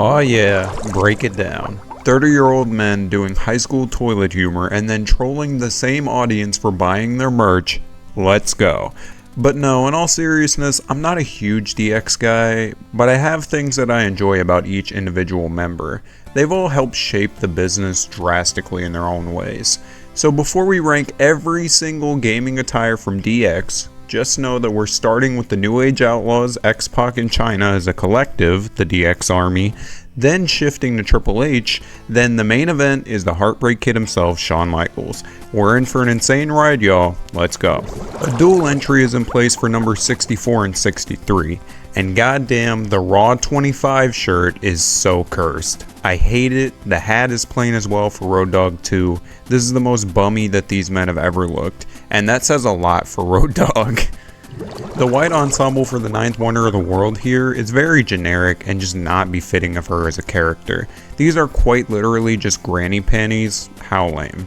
Oh yeah, break it down. 30-year-old men doing high school toilet humor and then trolling the same audience for buying their merch. Let's go. But no, in all seriousness, I'm not a huge DX guy, but I have things that I enjoy about each individual member. They've all helped shape the business drastically in their own ways. So before we rank every single gaming attire from DX, just know that we're starting with the New Age Outlaws, X-Pac and Chyna as a collective, the DX Army, then shifting to Triple H, then the main event is the Heartbreak Kid himself, Shawn Michaels. We're in for an insane ride, y'all. Let's go. A dual entry is in place for number 64 and 63, and goddamn, the Raw 25 shirt is so cursed. I hate it. The hat is plain as well for Road Dogg 2. This is the most bummy that these men have ever looked, and that says a lot for Road Dogg. The white ensemble for the 9th wonder of the world here is very generic and just not befitting of her as a character. These are quite literally just granny panties. How lame.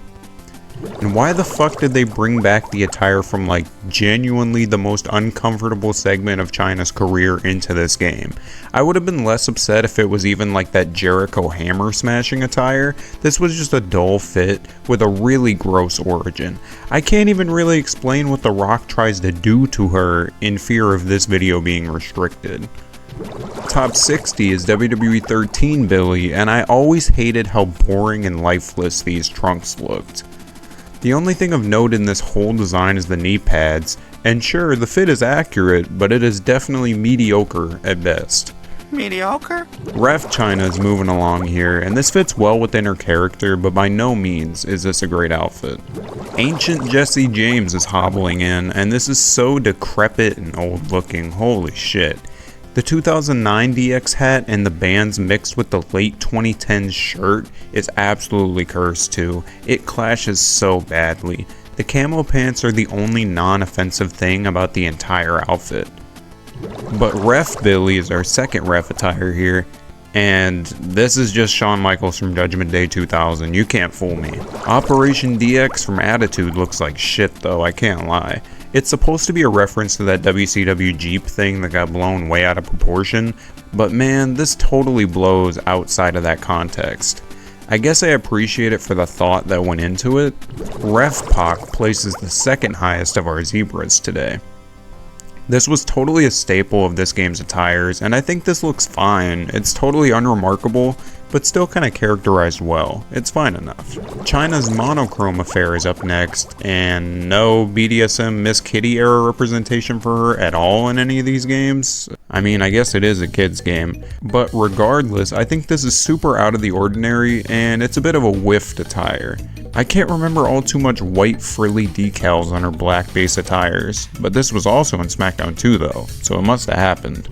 And why the fuck did they bring back the attire from like genuinely the most uncomfortable segment of Chyna's career into this game? I would have been less upset if it was even like that Jericho hammer smashing attire. This was just a dull fit with a really gross origin. I can't even really explain what The Rock tries to do to her in fear of this video being restricted. Top 60 is WWE 13 Billy, and I always hated how boring and lifeless these trunks looked. The only thing of note in this whole design is the knee pads, and sure, the fit is accurate, but it is definitely mediocre at best. Mediocre? Ref Chyna is moving along here, and this fits well within her character, but by no means is this a great outfit. Ancient Jesse James is hobbling in, and this is so decrepit and old looking, holy shit. The 2009 DX hat and the bands mixed with the late 2010s shirt is absolutely cursed too. It clashes so badly. The camo pants are the only non-offensive thing about the entire outfit. But Ref Billy is our second ref attire here, and this is just Shawn Michaels from Judgment Day 2000, you can't fool me. Operation DX from Attitude looks like shit though, I can't lie. It's supposed to be a reference to that WCW Jeep thing that got blown way out of proportion, but man, this totally blows outside of that context. I guess I appreciate it for the thought that went into it. Ref Pac places the second highest of our zebras today. This was totally a staple of this game's attires, and I think this looks fine. It's totally unremarkable, but still kind of characterized well. It's fine enough. Chyna's monochrome affair is up next, and no BDSM Miss Kitty era representation for her at all in any of these games. I mean, I guess it is a kid's game, but regardless, I think this is super out of the ordinary, and it's a bit of a whiffed attire. I can't remember all too much white frilly decals on her black base attires, but this was also in SmackDown 2 though, so it must have happened.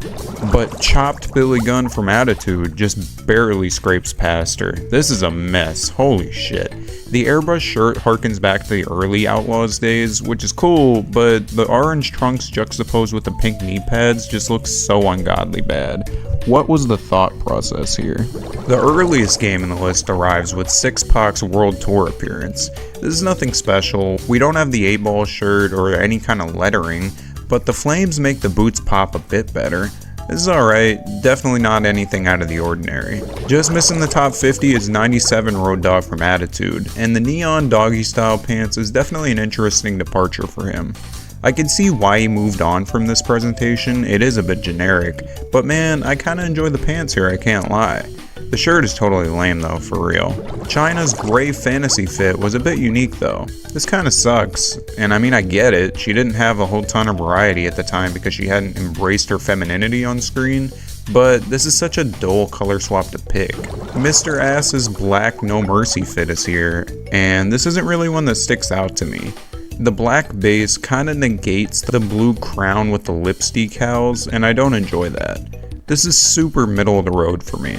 But chopped Billy Gunn from Attitude just barely scrapes past her. This is a mess, holy shit. The airbrush shirt harkens back to the early Outlaws days, which is cool, but the orange trunks juxtaposed with the pink knee pads just looks so ungodly bad. What was the thought process here? The earliest game in the list arrives with 6-Pac's World Tour appearance. This is nothing special, we don't have the 8-ball shirt or any kind of lettering, but the flames make the boots pop a bit better. This is alright, definitely not anything out of the ordinary. Just missing the top 50 is 97 Road Dogg from Attitude, and the neon doggy style pants is definitely an interesting departure for him. I can see why he moved on from this presentation, it is a bit generic, but man, I kinda enjoy the pants here, I can't lie. The shirt is totally lame though, for real. Chyna's gray fantasy fit was a bit unique though. This kinda sucks, and I mean I get it, she didn't have a whole ton of variety at the time because she hadn't embraced her femininity on screen, but this is such a dull color swap to pick. Mr. Ass's black No Mercy fit is here, and this isn't really one that sticks out to me. The black base kinda negates the blue crown with the lips decals, and I don't enjoy that. This is super middle of the road for me.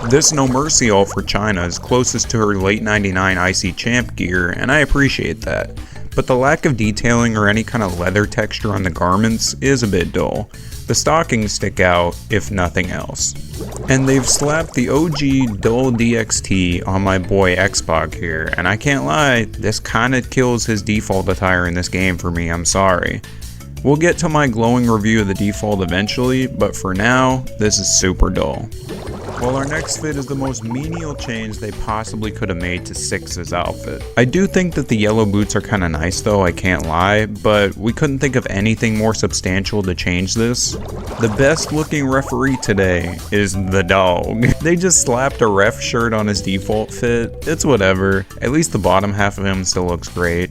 This No Mercy all for Chyna is closest to her late 99 IC Champ gear, and I appreciate that. But the lack of detailing or any kind of leather texture on the garments is a bit dull. The stockings stick out, if nothing else. And they've slapped the OG dull DXT on my boy X-Pac here, and I can't lie, this kinda kills his default attire in this game for me, I'm sorry. We'll get to my glowing review of the default eventually, but for now, this is super dull. Well, our next fit is the most menial change they possibly could have made to Six's outfit. I do think that the yellow boots are kind of nice though, I can't lie, but we couldn't think of anything more substantial to change this. The best looking referee today is the dog. They just slapped a ref shirt on his default fit. It's whatever. At least the bottom half of him still looks great.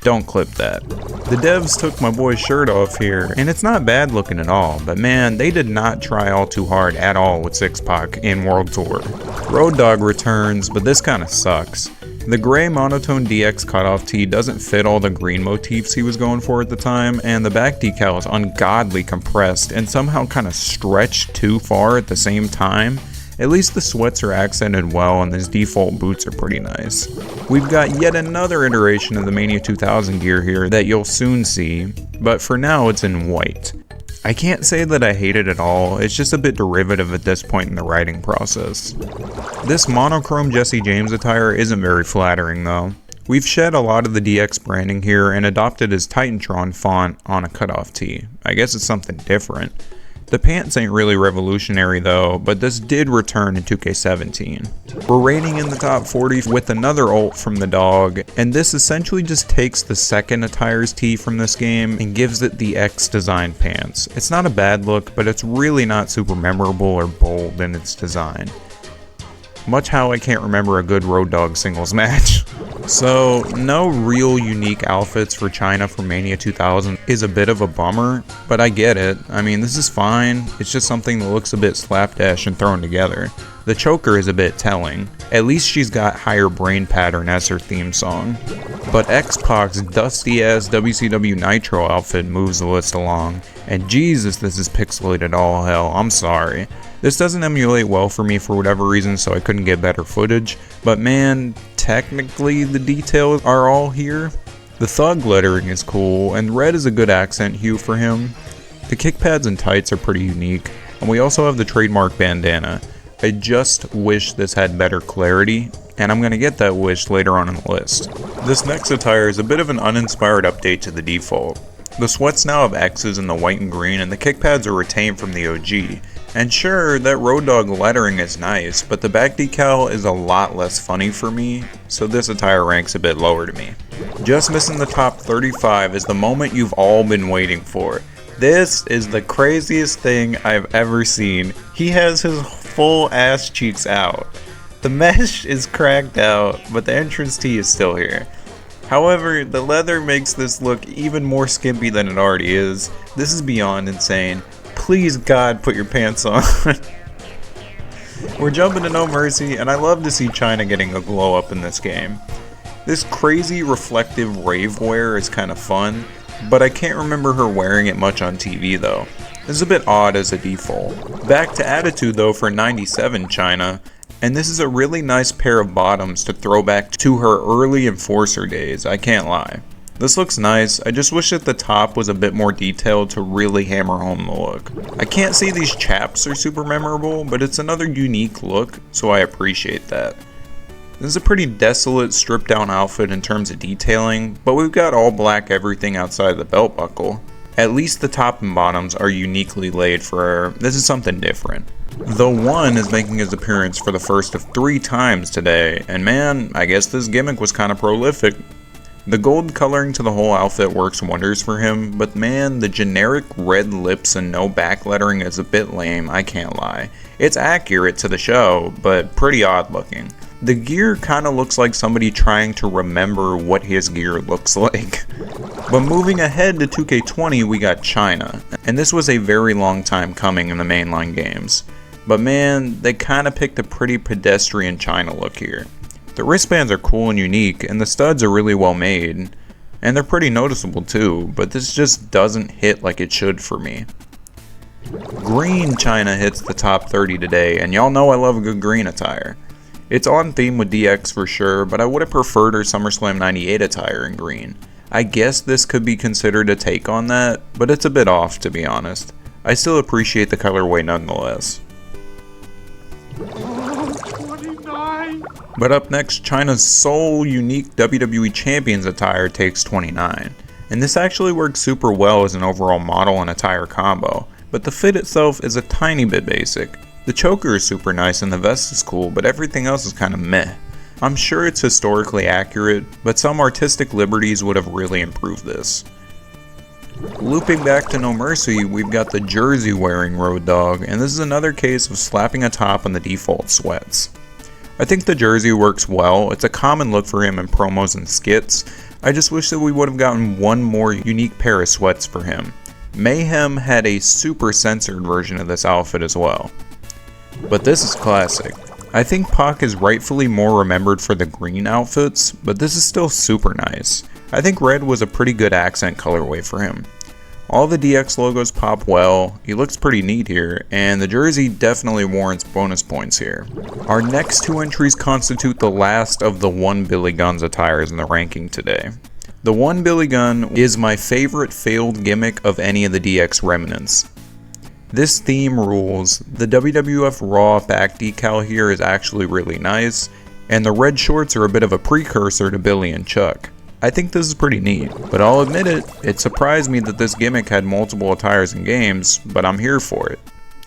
Don't clip that. The devs took my boy's shirt off here, and it's not bad looking at all, but man, they did not try all too hard at all with X-Pac in World Tour. Road Dogg returns, but this kinda sucks. The gray monotone DX cutoff tee doesn't fit all the green motifs he was going for at the time, and the back decal is ungodly compressed and somehow kinda stretched too far at the same time. At least the sweats are accented well and his default boots are pretty nice. We've got yet another iteration of the Mania 2000 gear here that you'll soon see, but for now it's in white. I can't say that I hate it at all, it's just a bit derivative at this point in the writing process. This monochrome Jesse James attire isn't very flattering though. We've shed a lot of the DX branding here and adopted his Titantron font on a cutoff tee. I guess it's something different. The pants ain't really revolutionary though, but this did return in 2K17. We're rating in the top 40 with another ult from the dog, and this essentially just takes the second Attires tee from this game and gives it the X design pants. It's not a bad look, but it's really not super memorable or bold in its design. Much how I can't remember a good Road Dogg singles match. So, no real unique outfits for Chyna for Mania 2000 is a bit of a bummer, but I get it. I mean, this is fine, it's just something that looks a bit slapdash and thrown together. The choker is a bit telling. At least she's got higher brain pattern as her theme song. But X-Pac's dusty ass WCW Nitro outfit moves the list along, and Jesus, this is pixelated all hell, I'm sorry. This doesn't emulate well for me for whatever reason, so I couldn't get better footage, but man, technically the details are all here. The thug lettering is cool, and red is a good accent hue for him. The kick pads and tights are pretty unique, and we also have the trademark bandana. I just wish this had better clarity, and I'm going to get that wish later on in the list. This next attire is a bit of an uninspired update to the default. The sweats now have X's in the white and green, and the kick pads are retained from the OG. And sure, that Road Dogg lettering is nice, but the back decal is a lot less funny for me, so this attire ranks a bit lower to me. Just missing the top 35 is the moment you've all been waiting for. This is the craziest thing I've ever seen. He has his full ass cheeks out. The mesh is cracked out, but the entrance tee is still here. However, the leather makes this look even more skimpy than it already is. This is beyond insane. Please God, put your pants on. We're jumping to No Mercy, and I love to see Chyna getting a glow up in this game. This crazy reflective rave wear is kind of fun, but I can't remember her wearing it much on TV though. This is a bit odd as a default. Back to Attitude though for 97 Chyna, and this is a really nice pair of bottoms to throw back to her early Enforcer days, I can't lie. This looks nice, I just wish that the top was a bit more detailed to really hammer home the look. I can't say these chaps are super memorable, but it's another unique look, so I appreciate that. This is a pretty desolate, stripped down outfit in terms of detailing, but we've got all black everything outside the belt buckle. At least the top and bottoms are uniquely laid for her. This is something different. The One is making his appearance for the first of 3 times today, and man, I guess this gimmick was kind of prolific. The gold coloring to the whole outfit works wonders for him, but man, the generic red lips and no back lettering is a bit lame, I can't lie. It's accurate to the show, but pretty odd looking. The gear kinda looks like somebody trying to remember what his gear looks like. But moving ahead to 2K20, we got Chyna, and this was a very long time coming in the mainline games. But man, they kinda picked a pretty pedestrian Chyna look here. The wristbands are cool and unique, and the studs are really well made, and they're pretty noticeable too, but this just doesn't hit like it should for me. Green Chyna hits the top 30 today, and y'all know I love a good green attire. It's on theme with DX for sure, but I would have preferred her SummerSlam 98 attire in green. I guess this could be considered a take on that, but it's a bit off to be honest. I still appreciate the colorway nonetheless. But up next, Chyna's sole unique WWE Champions attire takes 29. And this actually works super well as an overall model and attire combo, but the fit itself is a tiny bit basic. The choker is super nice and the vest is cool, but everything else is kinda meh. I'm sure it's historically accurate, but some artistic liberties would have really improved this. Looping back to No Mercy, we've got the jersey wearing Road Dogg, and this is another case of slapping a top on the default sweats. I think the jersey works well. It's a common look for him in promos and skits. I just wish that we would have gotten one more unique pair of sweats for him. Mayhem had a super censored version of this outfit as well. But this is classic. I think Pac is rightfully more remembered for the green outfits, but this is still super nice. I think red was a pretty good accent colorway for him. All the DX logos pop well, he looks pretty neat here, and the jersey definitely warrants bonus points here. Our next two entries constitute the last of the one Billy Gunn's attires in the ranking today. The one Billy Gunn is my favorite failed gimmick of any of the DX remnants. This theme rules. The WWF Raw back decal here is actually really nice, and the red shorts are a bit of a precursor to Billy and Chuck. I think this is pretty neat, but I'll admit it surprised me that this gimmick had multiple attires in games, but I'm here for it.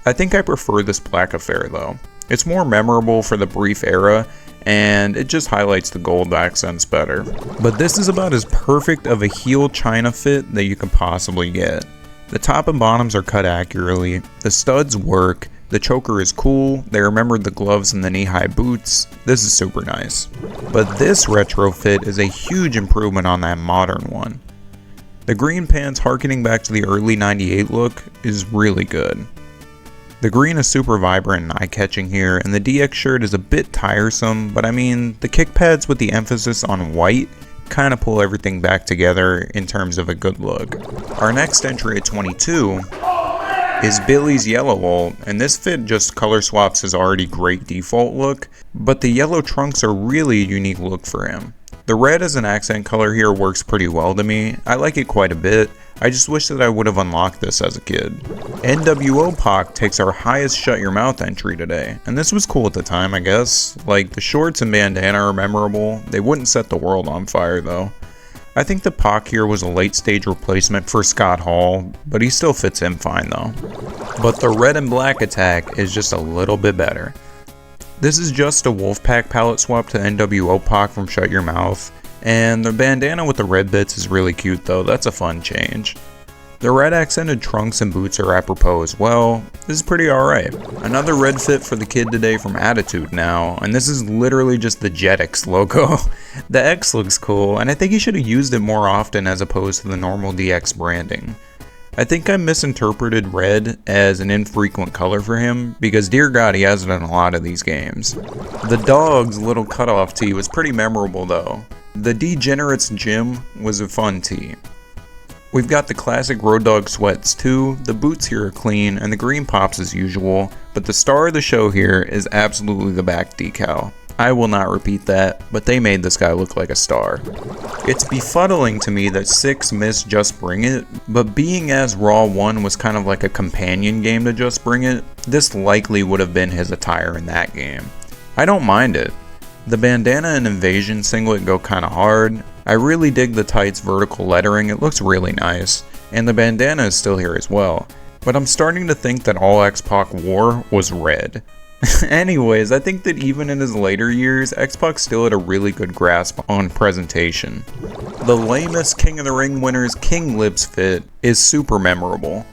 I think I prefer this black affair though. It's more memorable for the brief era, and it just highlights the gold accents better. But this is about as perfect of a heel Chyna fit that you can possibly get. The top and bottoms are cut accurately, the studs work, the choker is cool, they remembered the gloves and the knee-high boots. This is super nice. But this retro fit is a huge improvement on that modern one. The green pants harkening back to the early 98 look is really good. The green is super vibrant and eye-catching here, and the DX shirt is a bit tiresome, but I mean, the kick pads with the emphasis on white kind of pull everything back together in terms of a good look. Our next entry at 22 is Billy's yellow wool, and this fit just color swaps his already great default look, but the yellow trunks are really a unique look for him. The red as an accent color here works pretty well to me. I like it quite a bit. I just wish that I would have unlocked this as a kid. NWO Pac takes our highest shut your mouth entry today, and this was cool at the time, I guess. Like, the shorts and bandana are memorable. They wouldn't set the world on fire though. I think the Pac here was a late stage replacement for Scott Hall, but he still fits in fine though. But the red and black attack is just a little bit better. This is just a Wolfpack palette swap to NWO Pac from Shut Your Mouth, and the bandana with the red bits is really cute though. That's a fun change. The red accented trunks and boots are apropos as well. This is pretty alright. Another red fit for the kid today from Attitude now, and this is literally just the Jetix logo. The X looks cool, and I think he should have used it more often as opposed to the normal DX branding. I think I misinterpreted red as an infrequent color for him, because dear god he has it in a lot of these games. The dog's little cutoff tee was pretty memorable though. The Degenerates Gym was a fun tee. We've got the classic Road Dogg sweats too, the boots here are clean, and the green pops as usual, but the star of the show here is absolutely the back decal. I will not repeat that, but they made this guy look like a star. It's befuddling to me that 6 missed Just Bring It, but being as Raw 1 was kind of like a companion game to Just Bring It, this likely would have been his attire in that game. I don't mind it. The bandana and Invasion singlet go kinda hard. I really dig the tights vertical lettering, it looks really nice, and the bandana is still here as well. But I'm starting to think that all X-Pac wore was red. Anyways, I think that even in his later years, X-Pac still had a really good grasp on presentation. The lamest King of the Ring winner's King Lips fit is super memorable.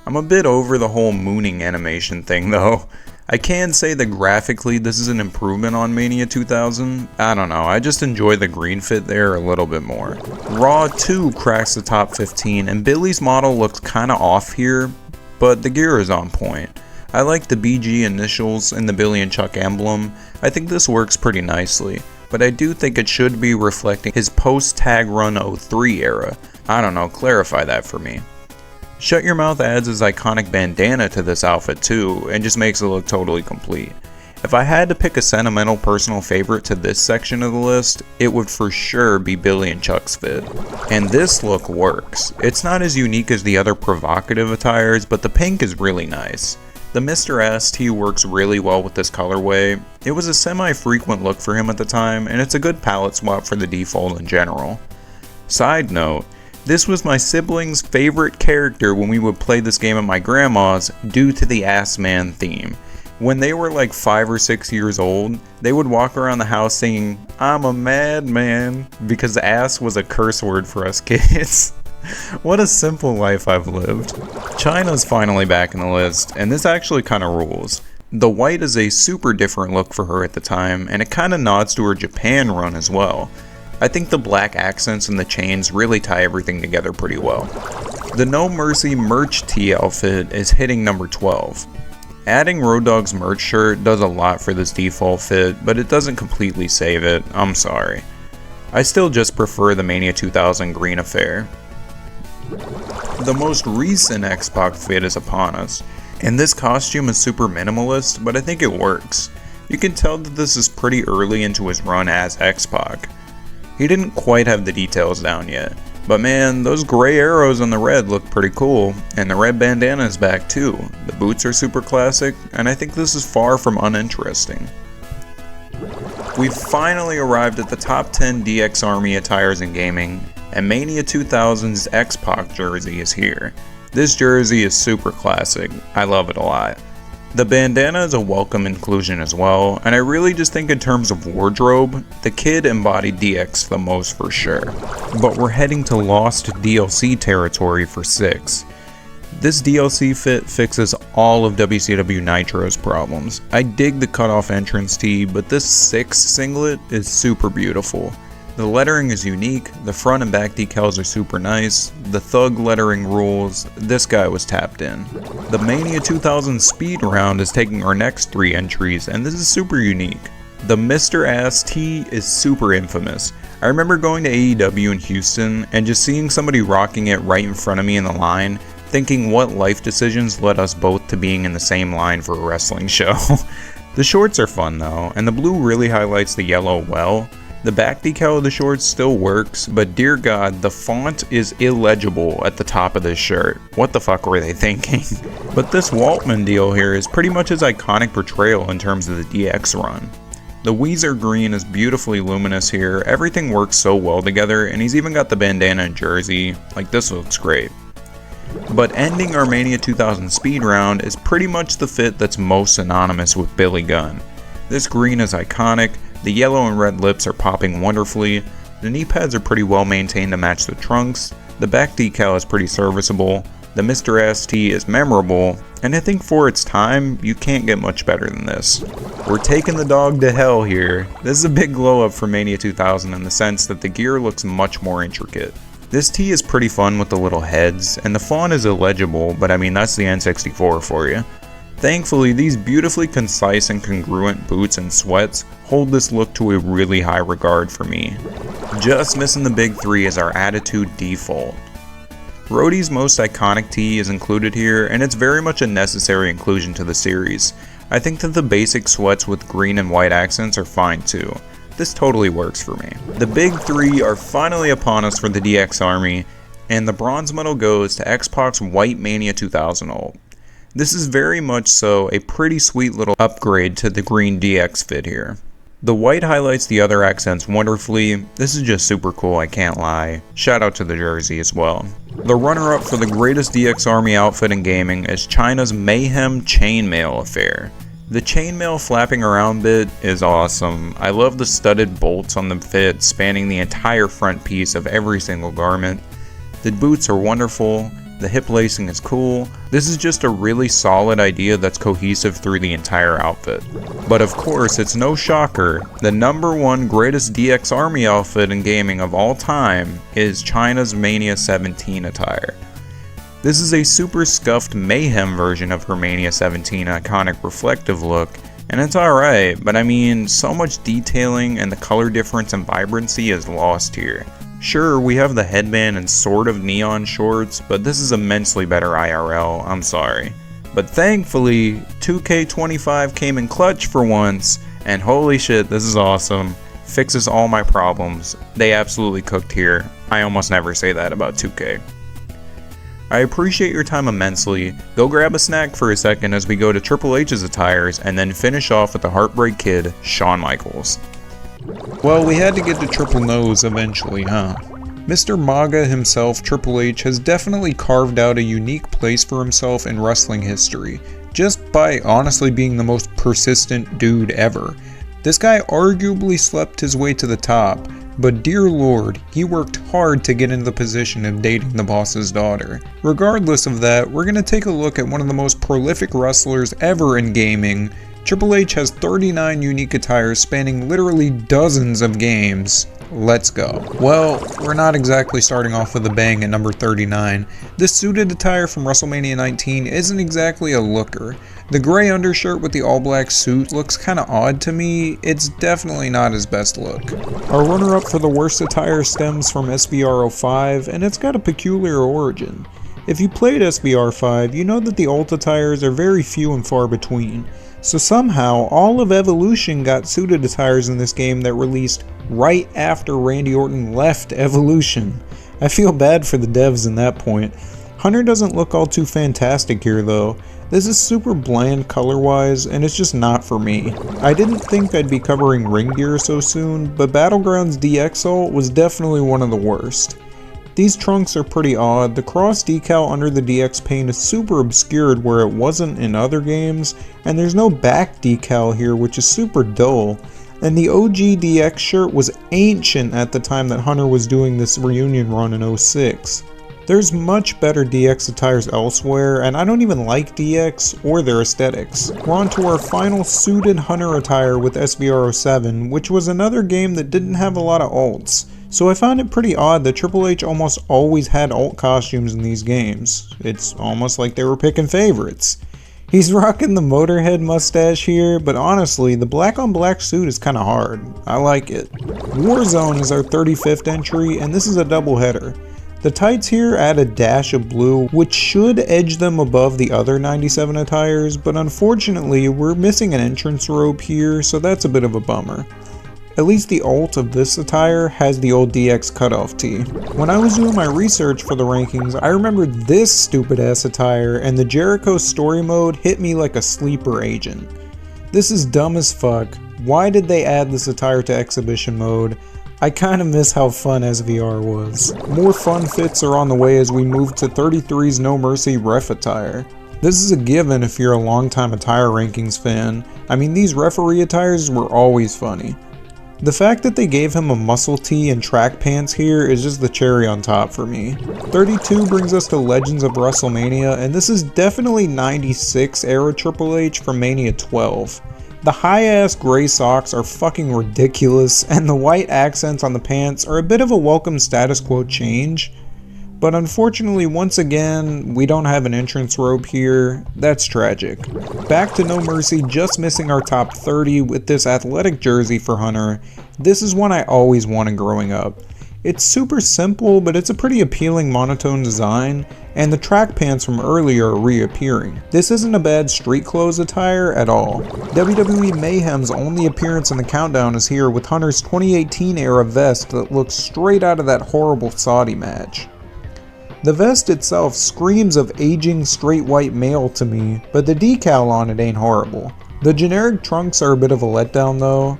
I'm a bit over the whole mooning animation thing though. I can say that graphically this is an improvement on Mania 2000. I don't know, I just enjoy the green fit there a little bit more. Raw 2 cracks the top 15 and Billy's model looks kinda off here, but the gear is on point. I like the BG initials and the Billy and Chuck emblem. I think this works pretty nicely, but I do think it should be reflecting his post-Tag Run 03 era. I don't know, clarify that for me. Shut Your Mouth adds his iconic bandana to this outfit too, and just makes it look totally complete. If I had to pick a sentimental personal favorite to this section of the list, it would for sure be Billy and Chuck's fit. And this look works. It's not as unique as the other provocative attires, but the pink is really nice. The Mr. S tee works really well with this colorway. It was a semi-frequent look for him at the time, and it's a good palette swap for the default in general. Side note, this was my siblings' favorite character when we would play this game at my grandma's due to the Ass Man theme. When they were like 5 or 6 years old, they would walk around the house singing, "I'm a madman," because ass was a curse word for us kids. What a simple life I've lived. Chyna's finally back in the list, and this actually kinda rules. The white is a super different look for her at the time, and it kinda nods to her Japan run as well. I think the black accents and the chains really tie everything together pretty well. The No Mercy merch tee outfit is hitting number 12. Adding Road Dogg's merch shirt does a lot for this default fit, but it doesn't completely save it, I'm sorry. I still just prefer the Mania 2000 green affair. The most recent X-Pac fit is upon us, and this costume is super minimalist, but I think it works. You can tell that this is pretty early into his run as X-Pac. He didn't quite have the details down yet, but man, those gray arrows on the red look pretty cool, and the red bandana is back too. The boots are super classic, and I think this is far from uninteresting. We've finally arrived at the top 10 DX Army attires in gaming, and Mania 2000's X-Pac jersey is here. This jersey is super classic, I love it a lot. The bandana is a welcome inclusion as well, and I really just think in terms of wardrobe, the kid embodied DX the most for sure. But we're heading to Lost DLC territory for 6. This DLC fit fixes all of WCW Nitro's problems. I dig the cutoff entrance tee, but this 6 singlet is super beautiful. The lettering is unique, the front and back decals are super nice, the thug lettering rules, this guy was tapped in. The Mania 2000 speed round is taking our next 3 entries, and this is super unique. The Mr. Ass tee is super infamous. I remember going to AEW in Houston and just seeing somebody rocking it right in front of me in the line, thinking what life decisions led us both to being in the same line for a wrestling show. The shorts are fun though, and the blue really highlights the yellow well. The back decal of the shorts still works, but dear god, the font is illegible at the top of this shirt. What the fuck were they thinking? But this Waltman deal here is pretty much his iconic portrayal in terms of the DX run. The Weezer green is beautifully luminous here, everything works so well together, and he's even got the bandana and jersey, like this looks great. But ending our Mania 2000 speed round is pretty much the fit that's most synonymous with Billy Gunn. This green is iconic, the yellow and red lips are popping wonderfully, the knee pads are pretty well maintained to match the trunks, the back decal is pretty serviceable, the Mr. Ass tee is memorable, and I think for its time, you can't get much better than this. We're taking the dog to hell here. This is a big glow up for Mania 2000 in the sense that the gear looks much more intricate. This tee is pretty fun with the little heads, and the font is illegible, but I mean that's the N64 for you. Thankfully, these beautifully concise and congruent boots and sweats hold this look to a really high regard for me. Just missing the big 3 is our Attitude default. Rhodey's most iconic tee is included here, and it's very much a necessary inclusion to the series. I think that the basic sweats with green and white accents are fine too. This totally works for me. The big 3 are finally upon us for the DX Army, and the bronze medal goes to X-Pac's White Mania 2000 ult. This is very much so a pretty sweet little upgrade to the green DX fit here. The white highlights the other accents wonderfully. This is just super cool, I can't lie. Shout out to the jersey as well. The runner-up for the greatest DX Army outfit in gaming is Chyna's Mayhem chainmail affair. The chainmail flapping around bit is awesome. I love the studded bolts on the fit spanning the entire front piece of every single garment. The boots are wonderful. The hip lacing is cool. This is just a really solid idea that's cohesive through the entire outfit. But of course, it's no shocker, the #1 greatest DX Army outfit in gaming of all time is Chyna's Mania 17 attire. This is a super scuffed mayhem version of her Mania 17 iconic reflective look, and it's alright, but I mean, so much detailing and the color difference and vibrancy is lost here. Sure, we have the headband and sort of neon shorts, but this is immensely better IRL, I'm sorry. But thankfully, 2K25 came in clutch for once, and holy shit, this is awesome. Fixes all my problems. They absolutely cooked here. I almost never say that about 2K. I appreciate your time immensely. Go grab a snack for a second as we go to Triple H's attires and then finish off with the Heartbreak Kid, Shawn Michaels. Well, we had to get to Triple Nose eventually, huh? Mr. MAGA himself, Triple H, has definitely carved out a unique place for himself in wrestling history. just by honestly being the most persistent dude ever. This guy arguably slept his way to the top, but dear lord, he worked hard to get into the position of dating the boss's daughter. Regardless of that, we're going to take a look at one of the most prolific wrestlers ever in gaming. Triple H has 39 unique attires spanning literally dozens of games. Let's go. Well, we're not exactly starting off with a bang at number 39. This suited attire from WrestleMania 19 isn't exactly a looker. The gray undershirt with the all-black suit looks kinda odd to me. It's definitely not his best look. Our runner-up for the worst attire stems from SVR05, and it's got a peculiar origin. If you played SVR5, you know that the alt attires are very few and far between. So somehow, all of Evolution got suited attires in this game that released right after Randy Orton left Evolution. I feel bad for the devs in that point. Hunter doesn't look all too fantastic here though. This is super bland color-wise, and it's just not for me. I didn't think I'd be covering ring gear so soon, but Battlegrounds DX Alt was definitely one of the worst. These trunks are pretty odd. The cross decal under the DX paint is super obscured where it wasn't in other games, and there's no back decal here, which is super dull. And the OG DX shirt was ancient at the time that Hunter was doing this reunion run in 06. There's much better DX attires elsewhere, and I don't even like DX or their aesthetics. We're on to our final suited Hunter attire with SVR07, which was another game that didn't have a lot of alts. So I found it pretty odd that Triple H almost always had alt costumes in these games. It's almost like they were picking favorites. He's rocking the Motorhead mustache here, but honestly, the black on black suit is kinda hard. I like it. Warzone is our 35th entry, and this is a doubleheader. The tights here add a dash of blue, which should edge them above the other 97 attires, but unfortunately, we're missing an entrance rope here, so that's a bit of a bummer. At least the alt of this attire has the old DX cutoff tee. When I was doing my research for the rankings, I remembered this stupid ass attire, and the Jericho story mode hit me like a sleeper agent. This is dumb as fuck. Why did they add this attire to exhibition mode? I kinda miss how fun SVR was. More fun fits are on the way as we move to 33's No Mercy ref attire. This is a given if you're a longtime attire rankings fan. I mean, these referee attires were always funny. The fact that they gave him a muscle tee and track pants here is just the cherry on top for me. 32 brings us to Legends of WrestleMania, and this is definitely 96 era Triple H from Mania 12. The high-ass gray socks are fucking ridiculous, and the white accents on the pants are a bit of a welcome status quo change. But unfortunately, once again, we don't have an entrance rope here. That's tragic. Back to No Mercy, just missing our top 30 with this athletic jersey for Hunter. This is one I always wanted growing up. It's super simple, but it's a pretty appealing monotone design, and the track pants from earlier are reappearing. This isn't a bad street clothes attire at all. WWE Mayhem's only appearance in the countdown is here with Hunter's 2018 era vest that looks straight out of that horrible Saudi match. The vest itself screams of aging straight white male to me, but the decal on it ain't horrible. The generic trunks are a bit of a letdown though.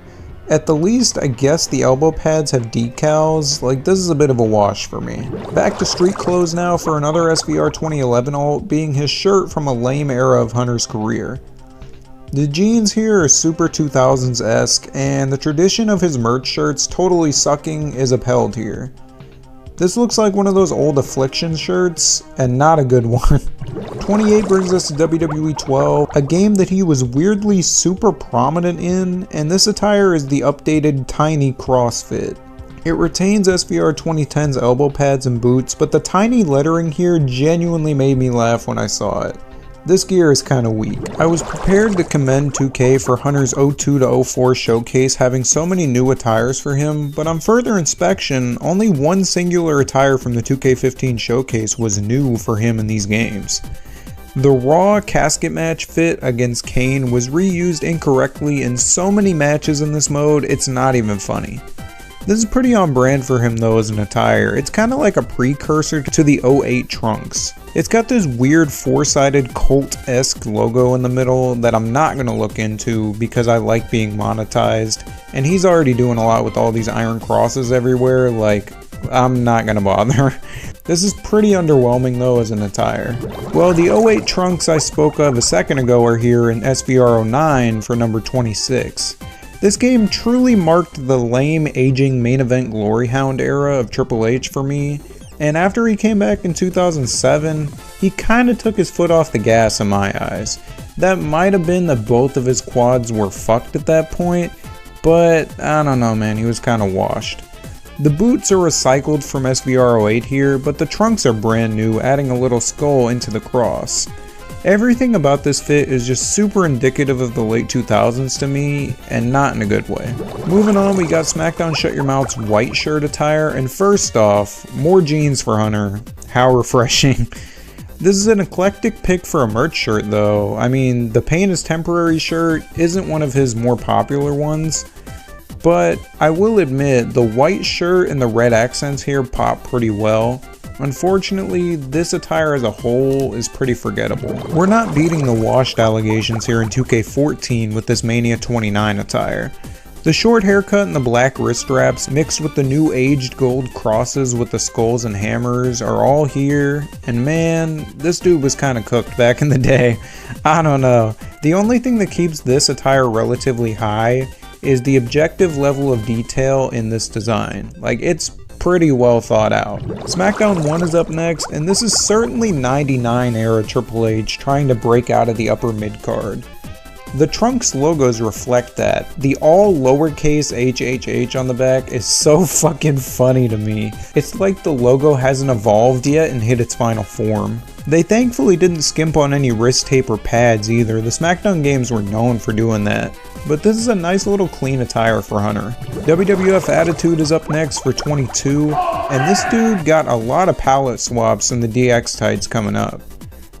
At the least, I guess the elbow pads have decals. Like, this is a bit of a wash for me. Back to street clothes now for another SVR 2011 alt, being his shirt from a lame era of Hunter's career. The jeans here are super 2000s-esque, and the tradition of his merch shirts totally sucking is upheld here. This looks like one of those old Affliction shirts, and not a good one. 28 brings us to WWE 12, a game that he was weirdly super prominent in, and this attire is the updated tiny CrossFit. It retains SVR 2010's elbow pads and boots, but the tiny lettering here genuinely made me laugh when I saw it. This gear is kinda weak. I was prepared to commend 2K for Hunter's 02 to 04 showcase having so many new attires for him, but on further inspection, only one singular attire from the 2K15 showcase was new for him in these games. The Raw casket match fit against Kane was reused incorrectly in so many matches in this mode, it's not even funny. This is pretty on brand for him though as an attire. It's kind of like a precursor to the 08 trunks. It's got this weird four-sided cult-esque logo in the middle that I'm not going to look into because I like being monetized, and he's already doing a lot with all these iron crosses everywhere. Like, I'm not gonna bother. This is pretty underwhelming though as an attire. Well, the 08 trunks I spoke of a second ago are here in SVR09 for number 26. This game truly marked the lame aging main event glory hound era of Triple H for me, and after he came back in 2007, he kinda took his foot off the gas in my eyes. That might have been that both of his quads were fucked at that point, but I don't know, man, he was kinda washed. The boots are recycled from SVR08 here, but the trunks are brand new, adding a little skull into the cross. Everything about this fit is just super indicative of the late 2000s to me, and not in a good way. Moving on, we got SmackDown Shut Your Mouth's white shirt attire, and first off, more jeans for Hunter. How refreshing. This is an eclectic pick for a merch shirt though. I mean, the Pain is Temporary shirt isn't one of his more popular ones, but I will admit the white shirt and the red accents here pop pretty well. Unfortunately, this attire as a whole is pretty forgettable. We're not beating the washed allegations here in 2K14 with this Mania 29 attire. The short haircut and the black wrist straps mixed with the new aged gold crosses with the skulls and hammers are all here, and man, this dude was kinda cooked back in the day. I don't know. The only thing that keeps this attire relatively high is the objective level of detail in this design. Like, it's pretty well thought out. SmackDown 1 is up next, and this is certainly 99 era Triple H trying to break out of the upper mid card. The trunks logos reflect that. The all lowercase HHH on the back is so fucking funny to me. It's like the logo hasn't evolved yet and hit its final form. They thankfully didn't skimp on any wrist tape or pads either. The SmackDown games were known for doing that. But this is a nice little clean attire for Hunter. WWF Attitude is up next for 22, and this dude got a lot of palette swaps in the DX tights coming up.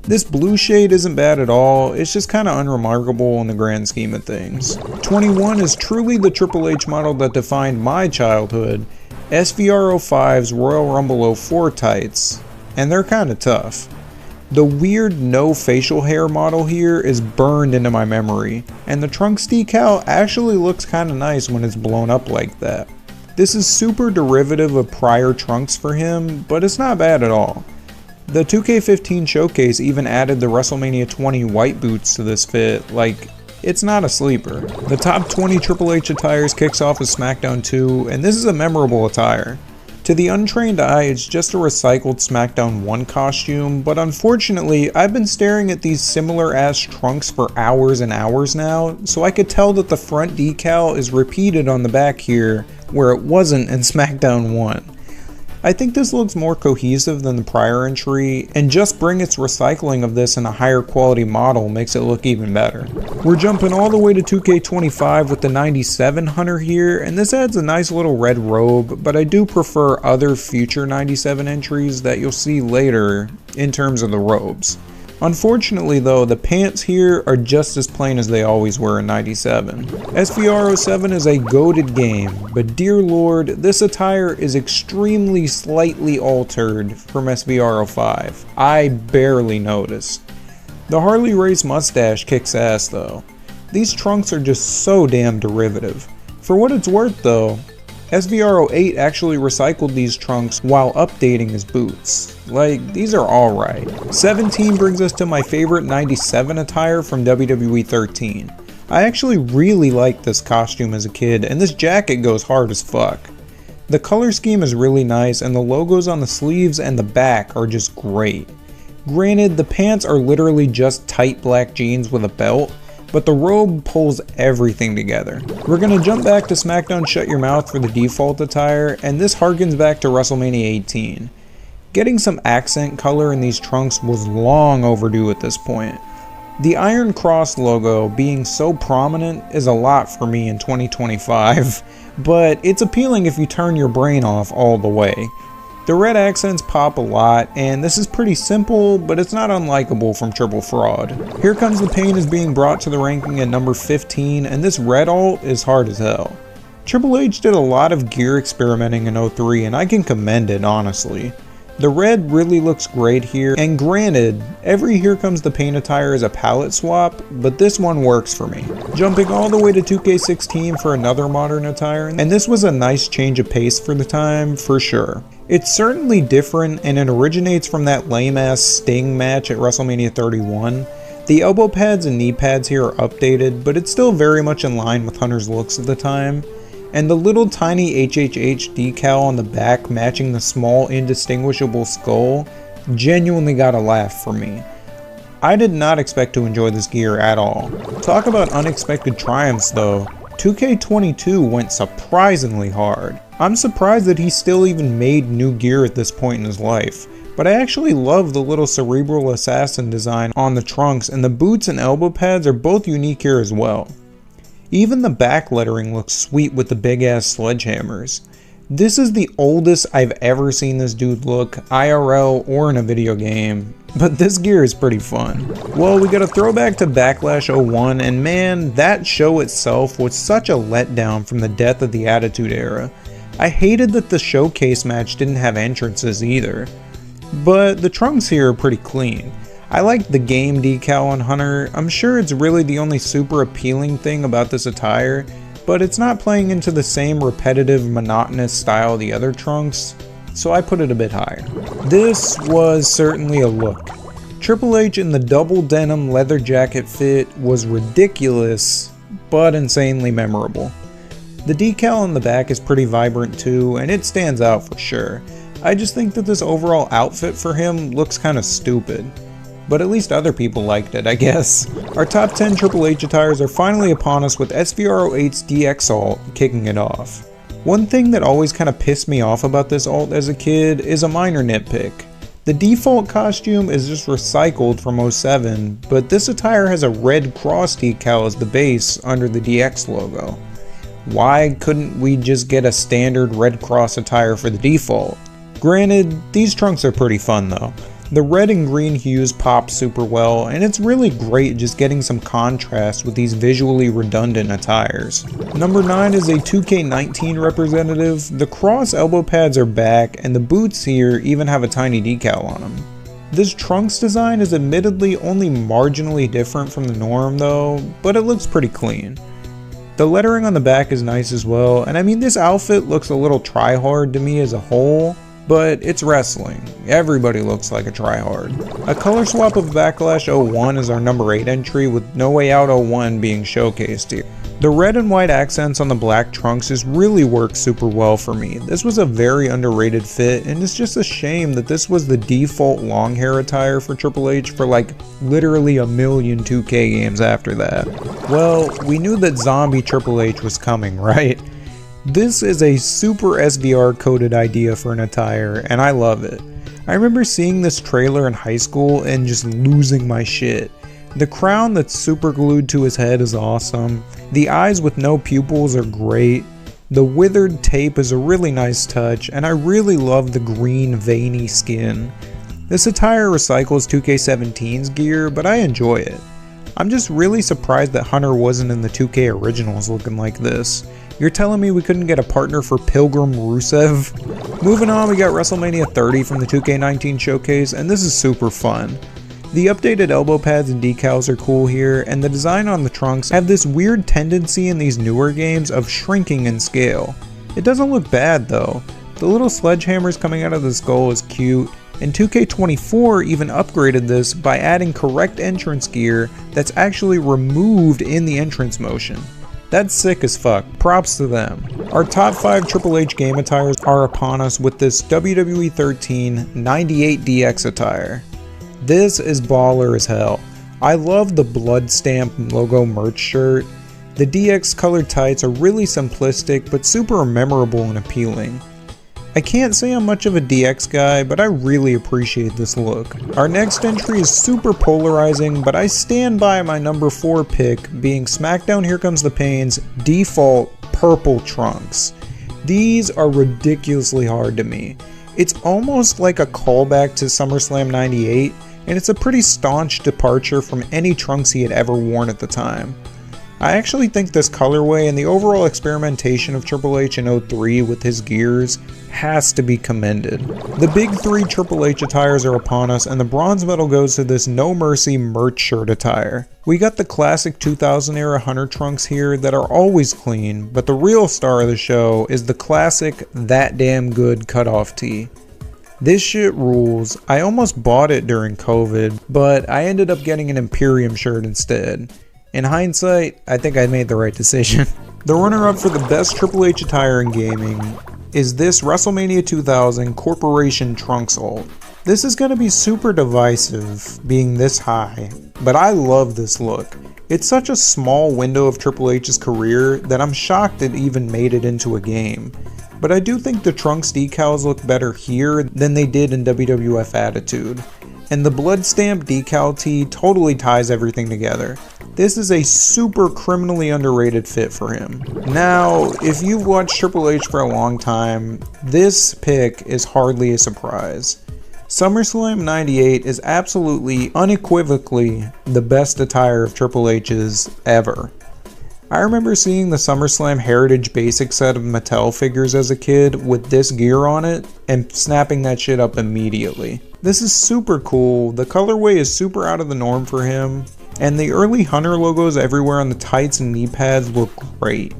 This blue shade isn't bad at all, it's just kinda unremarkable in the grand scheme of things. 21 is truly the Triple H model that defined my childhood, SVR05's Royal Rumble 04 tights, and they're kinda tough. The weird no facial hair model here is burned into my memory, and the trunks decal actually looks kinda nice when it's blown up like that. This is super derivative of prior trunks for him, but it's not bad at all. The 2K15 showcase even added the WrestleMania 20 white boots to this fit, like, it's not a sleeper. The top 20 Triple H attires kicks off as SmackDown 2, and this is a memorable attire. To the untrained eye, it's just a recycled SmackDown 1 costume, but unfortunately, I've been staring at these similar ass trunks for hours and hours now, so I could tell that the front decal is repeated on the back here, where it wasn't in SmackDown 1. I think this looks more cohesive than the prior entry, and just bring its recycling of this in a higher quality model makes it look even better. We're jumping all the way to 2K25 with the 97 Hunter here, and this adds a nice little red robe, but I do prefer other future 97 entries that you'll see later in terms of the robes. Unfortunately though, the pants here are just as plain as they always were in 97. SVR07 is a goated game, but dear lord, this attire is extremely slightly altered from SVR05. I barely noticed. The Harley Race mustache kicks ass though. These trunks are just so damn derivative. For what it's worth though, SVR08 actually recycled these trunks while updating his boots. Like, these are alright. 17 brings us to my favorite 97 attire from WWE 13. I actually really liked this costume as a kid, and this jacket goes hard as fuck. The color scheme is really nice, and the logos on the sleeves and the back are just great. Granted, the pants are literally just tight black jeans with a belt, but the robe pulls everything together. We're gonna jump back to SmackDown Shut Your Mouth for the default attire, and this harkens back to WrestleMania 18. Getting some accent color in these trunks was long overdue at this point. The Iron Cross logo being so prominent is a lot for me in 2025, but it's appealing if you turn your brain off all the way. The red accents pop a lot, and this is pretty simple, but it's not unlikable from Triple Fraud. Here Comes the Pain is being brought to the ranking at number 15, and this red alt is hard as hell. Triple H did a lot of gear experimenting in 03, and I can commend it, honestly. The red really looks great here, and granted, every Here Comes the Pain attire is a palette swap, but this one works for me. Jumping all the way to 2K16 for another modern attire, and this was a nice change of pace for the time, for sure. It's certainly different, and it originates from that lame-ass Sting match at WrestleMania 31. The elbow pads and knee pads here are updated, but it's still very much in line with Hunter's looks at the time. And the little tiny HHH decal on the back matching the small indistinguishable skull genuinely got a laugh from me. I did not expect to enjoy this gear at all. Talk about unexpected triumphs though, 2K22 went surprisingly hard. I'm surprised that he still even made new gear at this point in his life, but I actually love the little cerebral assassin design on the trunks, and the boots and elbow pads are both unique here as well. Even the back lettering looks sweet with the big ass sledgehammers. This is the oldest I've ever seen this dude look, IRL or in a video game, but this gear is pretty fun. Well, we got a throwback to Backlash 01, and man, that show itself was such a letdown from the death of the Attitude Era. I hated that the showcase match didn't have entrances either, but the trunks here are pretty clean. I like the game decal on Hunter. I'm sure it's really the only super appealing thing about this attire, but it's not playing into the same repetitive, monotonous style of the other trunks, so I put it a bit higher. This was certainly a look. Triple H in the double denim leather jacket fit was ridiculous, but insanely memorable. The decal on the back is pretty vibrant too, and it stands out for sure. I just think that this overall outfit for him looks kinda stupid. But at least other people liked it, I guess. Our top 10 Triple H attires are finally upon us with SVR08's DX alt kicking it off. One thing that always kind of pissed me off about this alt as a kid is a minor nitpick. The default costume is just recycled from 07, but this attire has a red cross decal as the base under the DX logo. Why couldn't we just get a standard red cross attire for the default? Granted, these trunks are pretty fun though. The red and green hues pop super well, and it's really great just getting some contrast with these visually redundant attires. Number 9 is a 2K19 representative. The cross elbow pads are back, and the boots here even have a tiny decal on them. This trunks design is admittedly only marginally different from the norm though, but it looks pretty clean. The lettering on the back is nice as well, and I mean this outfit looks a little try-hard to me as a whole, but it's wrestling. Everybody looks like a tryhard. A color swap of Backlash 01 is our number 8 entry, with No Way Out 01 being showcased here. The red and white accents on the black trunks just really work super well for me. This was a very underrated fit, and it's just a shame that this was the default long hair attire for Triple H for like literally a million 2K games after that. Well, we knew that zombie Triple H was coming, right? This is a super SVR coded idea for an attire, and I love it. I remember seeing this trailer in high school and just losing my shit. The crown that's super glued to his head is awesome. The eyes with no pupils are great. The withered tape is a really nice touch, and I really love the green veiny skin. This attire recycles 2K17's gear, but I enjoy it. I'm just really surprised that Hunter wasn't in the 2K originals looking like this. You're telling me we couldn't get a partner for Pilgrim Rusev? Moving on, we got WrestleMania 30 from the 2K19 showcase, and this is super fun. The updated elbow pads and decals are cool here, and the design on the trunks have this weird tendency in these newer games of shrinking in scale. It doesn't look bad though. The little sledgehammers coming out of the skull is cute, and 2K24 even upgraded this by adding correct entrance gear that's actually removed in the entrance motion. That's sick as fuck. Props to them. Our top 5 Triple H game attires are upon us with this WWE 13 98 DX attire. This is baller as hell. I love the blood stamp logo merch shirt. The DX colored tights are really simplistic but super memorable and appealing. I can't say I'm much of a DX guy, but I really appreciate this look. Our next entry is super polarizing, but I stand by my number 4 pick being SmackDown Here Comes the Pain's default purple trunks. These are ridiculously hard to me. It's almost like a callback to SummerSlam 98, and it's a pretty staunch departure from any trunks he had ever worn at the time. I actually think this colorway and the overall experimentation of Triple H in 03 with his gears has to be commended. The big three Triple H attires are upon us, and the bronze medal goes to this No Mercy merch shirt attire. We got the classic 2000 era Hunter trunks here that are always clean, but the real star of the show is the classic That Damn Good cutoff tee. This shit rules. I almost bought it during COVID, but I ended up getting an Imperium shirt instead. In hindsight, I think I made the right decision. The runner-up for the best Triple H attire in gaming is this WrestleMania 2000 Corporation Trunks ult. This is going to be super divisive, being this high, but I love this look. It's such a small window of Triple H's career that I'm shocked it even made it into a game. But I do think the Trunks decals look better here than they did in WWF Attitude. And the blood stamp decal tee totally ties everything together. This is a super criminally underrated fit for him. Now, if you've watched Triple H for a long time, this pick is hardly a surprise. SummerSlam 98 is absolutely, unequivocally, the best attire of Triple H's ever. I remember seeing the SummerSlam Heritage Basic set of Mattel figures as a kid with this gear on it and snapping that shit up immediately. This is super cool, the colorway is super out of the norm for him, and the early Hunter logos everywhere on the tights and knee pads look great.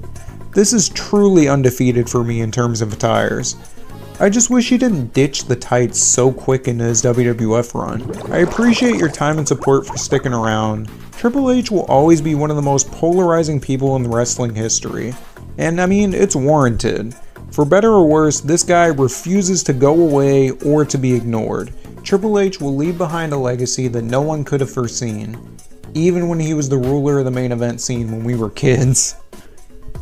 This is truly undefeated for me in terms of attires. I just wish he didn't ditch the tights so quick into his WWF run. I appreciate your time and support for sticking around. Triple H will always be one of the most polarizing people in wrestling history. And I mean, it's warranted. For better or worse, this guy refuses to go away or to be ignored. Triple H will leave behind a legacy that no one could have foreseen, even when he was the ruler of the main event scene when we were kids.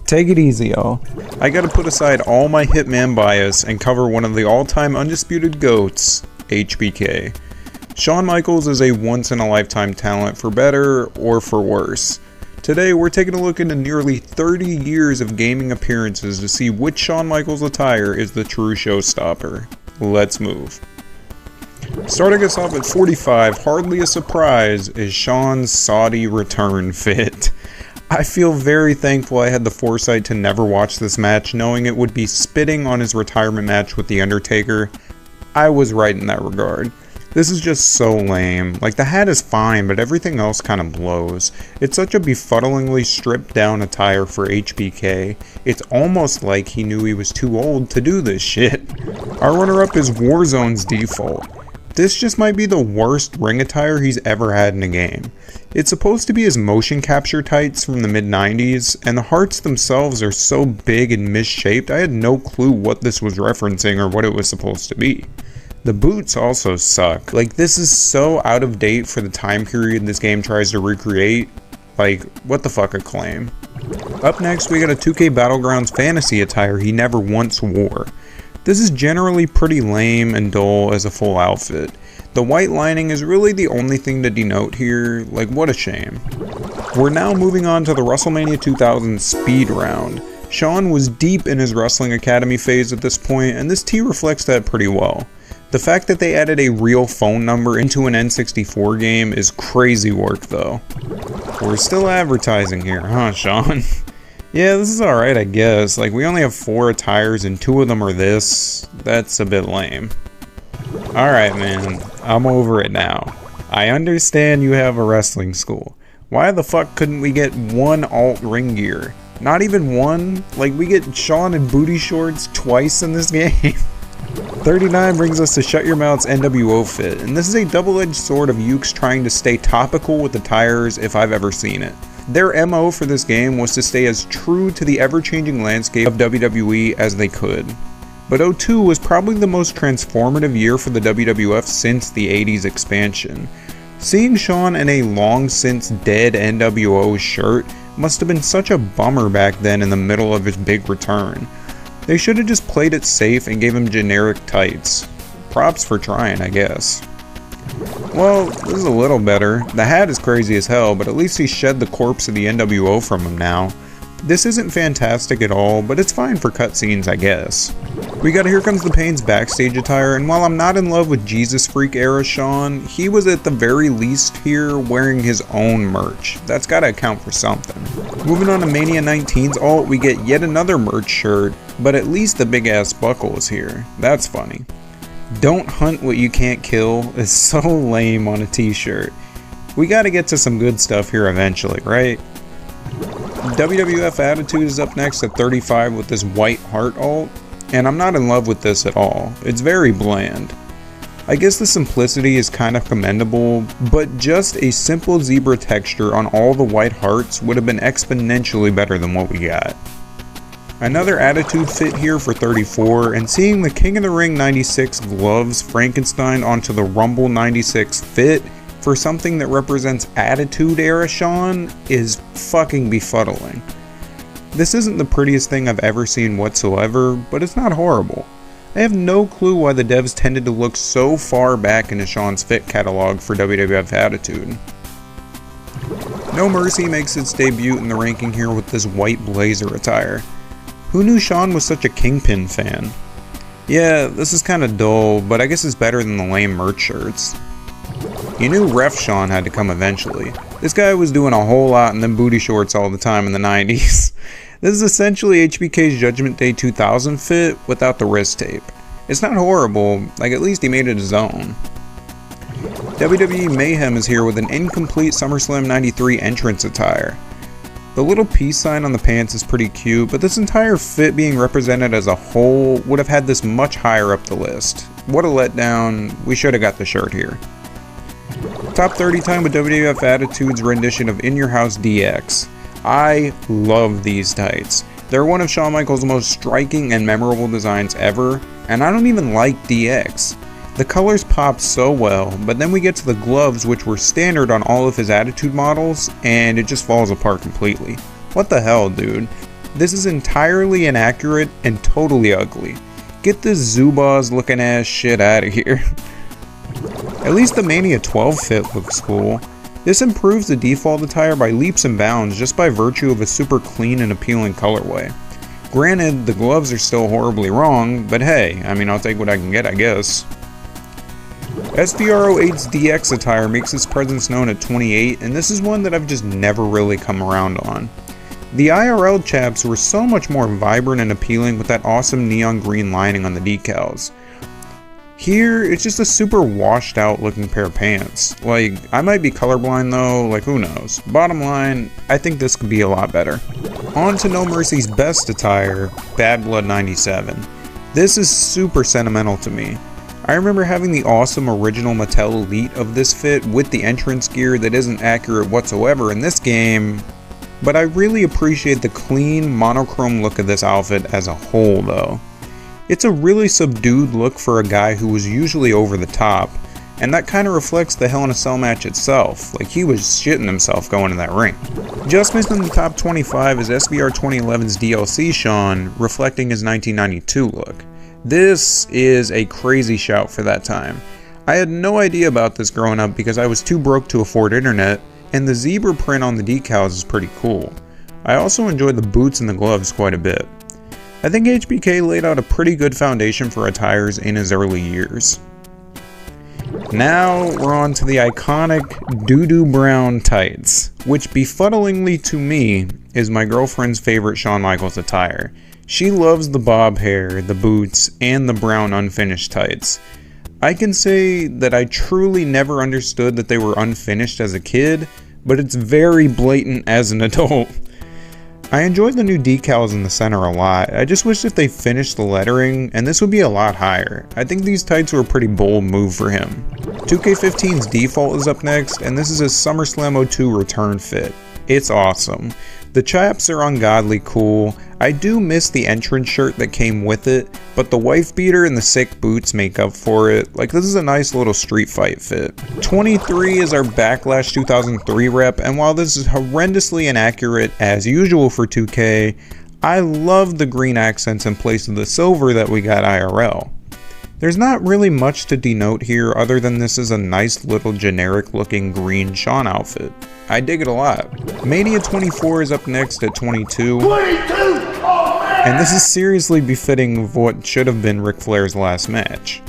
Take it easy, y'all. I gotta put aside all my Hitman bias and cover one of the all-time undisputed GOATs, HBK. Shawn Michaels is a once-in-a-lifetime talent for better or for worse. Today we're taking a look into nearly 30 years of gaming appearances to see which Shawn Michaels attire is the true showstopper. Let's move. Starting us off at 45, hardly a surprise, is Shawn's Saudi return fit. I feel very thankful I had the foresight to never watch this match, knowing it would be spitting on his retirement match with The Undertaker. I was right in that regard. This is just so lame. Like, the hat is fine, but everything else kind of blows. It's such a befuddlingly stripped down attire for HBK. It's almost like he knew he was too old to do this shit. Our runner-up is Warzone's Default. This just might be the worst ring attire he's ever had in a game. It's supposed to be his motion capture tights from the mid-90s, and the hearts themselves are so big and misshaped I had no clue what this was referencing or what it was supposed to be. The boots also suck. Like, this is so out of date for the time period this game tries to recreate. Like, what the fuck a claim. Up next, we got a 2K Battlegrounds fantasy attire he never once wore. This is generally pretty lame and dull as a full outfit. The white lining is really the only thing to denote here, like what a shame. We're now moving on to the WrestleMania 2000 Speed Round. Shawn was deep in his Wrestling Academy phase at this point, and this tee reflects that pretty well. The fact that they added a real phone number into an N64 game is crazy work though. We're still advertising here, huh, Shawn? Yeah, this is alright, I guess. Like, we only have 4 attires and 2 of them are this. That's a bit lame. Alright, man. I'm over it now. I understand you have a wrestling school. Why the fuck couldn't we get one alt ring gear? Not even one? Like, we get Shawn in booty shorts twice in this game? 39 brings us to Shut Your Mouth's NWO fit, and this is a double-edged sword of Ukes trying to stay topical with attires if I've ever seen it. Their MO for this game was to stay as true to the ever-changing landscape of WWE as they could. But 02 was probably the most transformative year for the WWF since the 80s expansion. Seeing Shawn in a long-since dead NWO shirt must have been such a bummer back then in the middle of his big return. They should have just played it safe and gave him generic tights. Props for trying, I guess. Well, this is a little better. The hat is crazy as hell, but at least he shed the corpse of the NWO from him now. This isn't fantastic at all, but it's fine for cutscenes, I guess. We got Here Comes the Pain's backstage attire, and while I'm not in love with Jesus Freak era Shawn, he was at the very least here wearing his own merch. That's gotta account for something. Moving on to Mania 19's alt, we get yet another merch shirt, but at least the big ass buckle is here. That's funny. Don't hunt what you can't kill is so lame on a t-shirt. We gotta get to some good stuff here eventually, right? WWF Attitude is up next at 35 with this white heart alt, and I'm not in love with this at all. It's very bland. I guess the simplicity is kind of commendable, but just a simple zebra texture on all the white hearts would have been exponentially better than what we got. Another Attitude fit here for 34, and seeing the King of the Ring 96 gloves Frankenstein onto the Rumble 96 fit for something that represents Attitude era Shawn is fucking befuddling. This isn't the prettiest thing I've ever seen whatsoever, but it's not horrible. I have no clue why the devs tended to look so far back into Shawn's fit catalog for WWF Attitude. No Mercy makes its debut in the ranking here with this white blazer attire. Who knew Shawn was such a Kingpin fan? Yeah, this is kinda dull, but I guess it's better than the lame merch shirts. You knew Ref Shawn had to come eventually. This guy was doing a whole lot in them booty shorts all the time in the 90s. This is essentially HBK's Judgment Day 2000 fit without the wrist tape. It's not horrible, like at least he made it his own. WWE Mayhem is here with an incomplete SummerSlam 93 entrance attire. The little peace sign on the pants is pretty cute, but this entire fit being represented as a whole would have had this much higher up the list. What a letdown, we should have got the shirt here. Top 30 time with WWF Attitude's rendition of In Your House DX. I love these tights. They're one of Shawn Michaels' most striking and memorable designs ever, and I don't even like DX. The colors pop so well, but then we get to the gloves, which were standard on all of his Attitude models, and it just falls apart completely. What the hell, dude? This is entirely inaccurate and totally ugly. Get this Zubaz looking ass shit out of here. At least the Mania 12 fit looks cool. This improves the default attire by leaps and bounds just by virtue of a super clean and appealing colorway. Granted, the gloves are still horribly wrong, but hey, I mean, I'll take what I can get, I guess. SVR08's DX attire makes its presence known at 28, and this is one that I've just never really come around on. The IRL chaps were so much more vibrant and appealing with that awesome neon green lining on the decals. Here, it's just a super washed out looking pair of pants. Like, I might be colorblind though, like who knows. Bottom line, I think this could be a lot better. On to No Mercy's best attire, Bad Blood 97. This is super sentimental to me. I remember having the awesome original Mattel Elite of this fit with the entrance gear that isn't accurate whatsoever in this game, but I really appreciate the clean, monochrome look of this outfit as a whole though. It's a really subdued look for a guy who was usually over the top, and that kind of reflects the Hell in a Cell match itself, like he was shitting himself going in that ring. Just missing the top 25 is SBR 2011's DLC Shawn, reflecting his 1992 look. This is a crazy shout for that time. I had no idea about this growing up because I was too broke to afford internet, and the zebra print on the decals is pretty cool. I also enjoyed the boots and the gloves quite a bit. I think HBK laid out a pretty good foundation for attires in his early years. Now we're on to the iconic doo-doo brown tights, which befuddlingly to me is my girlfriend's favorite Shawn Michaels attire. She loves the bob hair, the boots, and the brown unfinished tights. I can say that I truly never understood that they were unfinished as a kid, but it's very blatant as an adult. I enjoyed the new decals in the center a lot. I just wish if they finished the lettering, and this would be a lot higher. I think these tights were a pretty bold move for him. 2K15's default is up next, and this is his SummerSlam 02 return fit. It's awesome. The chaps are ungodly cool. I do miss the entrance shirt that came with it, but the wife beater and the sick boots make up for it. Like, this is a nice little street fight fit. 23 is our Backlash 2003 rep, and while this is horrendously inaccurate as usual for 2K, I love the green accents in place of the silver that we got IRL. There's not really much to denote here other than this is a nice little generic looking green Shawn outfit. I dig it a lot. Mania 24 is up next at 22. 22! Oh man! and this is seriously befitting of what should have been Ric Flair's last match.